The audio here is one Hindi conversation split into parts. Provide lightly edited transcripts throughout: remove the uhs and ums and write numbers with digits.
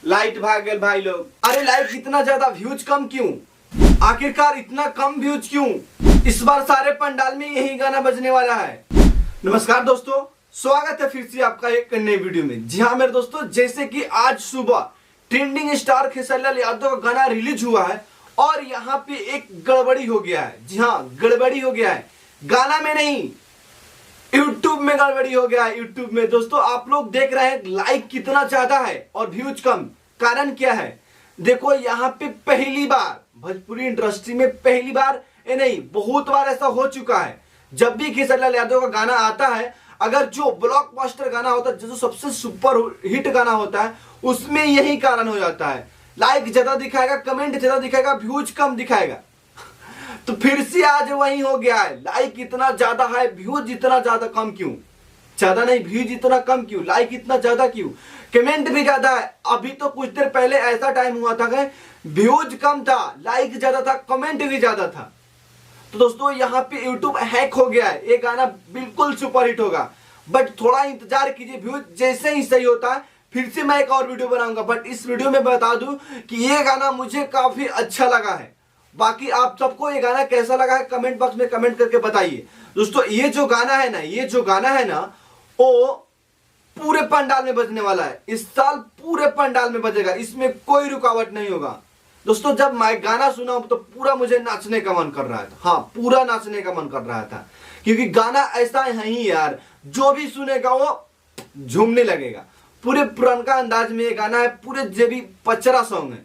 लाइट भाग गए भाई लोग। अरे लाइट इतना ज्यादा व्यूज कम क्यों? आखिरकार इतना कम व्यूज क्यों? इस बार सारे पंडाल में यही गाना बजने वाला है। नमस्कार दोस्तों, स्वागत है फिर से आपका एक नई वीडियो में। जी हाँ मेरे दोस्तों, जैसे कि आज सुबह ट्रेंडिंग स्टार खेसारी यादव का गाना रिलीज हुआ है और यहाँ पे एक गड़बड़ी हो गया है। जी हाँ, गड़बड़ी हो गया है, गाना में नहीं यूट्यूब में गड़बड़ी हो गया है। यूट्यूब में दोस्तों आप लोग देख रहे हैं लाइक कितना ज्यादा है और व्यूज कम। कारण क्या है? देखो यहाँ पे पहली बार भोजपुरी इंडस्ट्री में पहली बार नहीं बहुत बार ऐसा हो चुका है, जब भी खेसारी यादव का गाना आता है, अगर जो ब्लॉकबस्टर गाना होता है, जो सबसे सुपर हिट गाना होता है, उसमें यही कारण हो जाता है। लाइक ज्यादा दिखाएगा, कमेंट ज्यादा दिखाएगा, व्यूज कम दिखाएगा। तो फिर से आज वही हो गया है। लाइक इतना ज्यादा है, व्यूज इतना ज्यादा कम क्यों? ज्यादा नहीं, व्यूज इतना कम क्यों? लाइक इतना ज्यादा क्यों? कमेंट भी ज्यादा है। अभी तो कुछ देर पहले ऐसा टाइम हुआ था कि व्यूज कम था, लाइक ज्यादा था, कमेंट भी ज्यादा था। तो दोस्तों यहाँ पे यूट्यूब हैक हो गया है। ये गाना बिल्कुल सुपर हिट होगा, बट थोड़ा इंतजार कीजिए। व्यूज जैसे ही सही होता है फिर से मैं एक और वीडियो बनाऊंगा। बट इस वीडियो में बता दूं कि ये गाना मुझे काफी अच्छा लगा है। बाकी आप सबको ये गाना कैसा लगा है कमेंट बॉक्स में कमेंट करके बताइए। दोस्तों ये जो गाना है ना वो पूरे पंडाल में बजने वाला है। इस साल पूरे पंडाल में बजेगा, इसमें कोई रुकावट नहीं होगा। दोस्तों जब मैं गाना सुना तो पूरा मुझे नाचने का मन कर रहा था। हाँ, पूरा नाचने का मन कर रहा था, क्योंकि गाना ऐसा है ही यार, जो भी सुनेगा वो झूमने लगेगा। पूरे पुरानका अंदाज में ये गाना है, पूरे जे भी पचरा सॉन्ग है।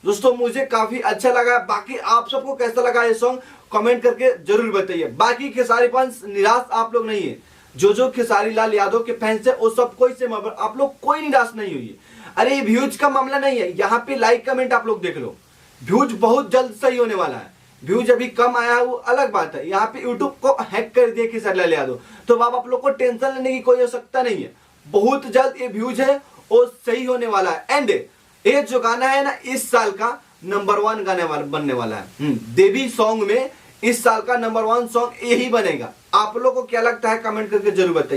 दोस्तों मुझे काफी अच्छा लगा। बाकी आप सबको कैसा लगा ये सॉन्ग कमेंट करके जरूर बताइए। बाकी खेसारी फैंस निराश आप लोग नहीं है। जो खेसारी लाल यादव के फैंस है वो सब कोई से आप लोग कोई निराश नहीं हुई। अरे व्यूज का मामला नहीं है, यहाँ पे लाइक कमेंट आप लोग देख लो। व्यूज बहुत जल्द सही होने वाला है। व्यूज अभी कम आया है वो अलग बात है। यहाँ पे यूट्यूब को हैक कर दिया खेसारी लाल यादव, तो अब आप लोग को टेंशन लेने की कोई आवश्यकता नहीं है। बहुत जल्द ये व्यूज है वो सही होने वाला है। एंड ये जो गाना है ना, इस साल का नंबर 1 गाने वाला बनने वाला है। देवी सॉन्ग में इस साल का नंबर 1 सॉन्ग यही बनेगा। आप लोगों को क्या लगता है कमेंट करके जरूर बताइए।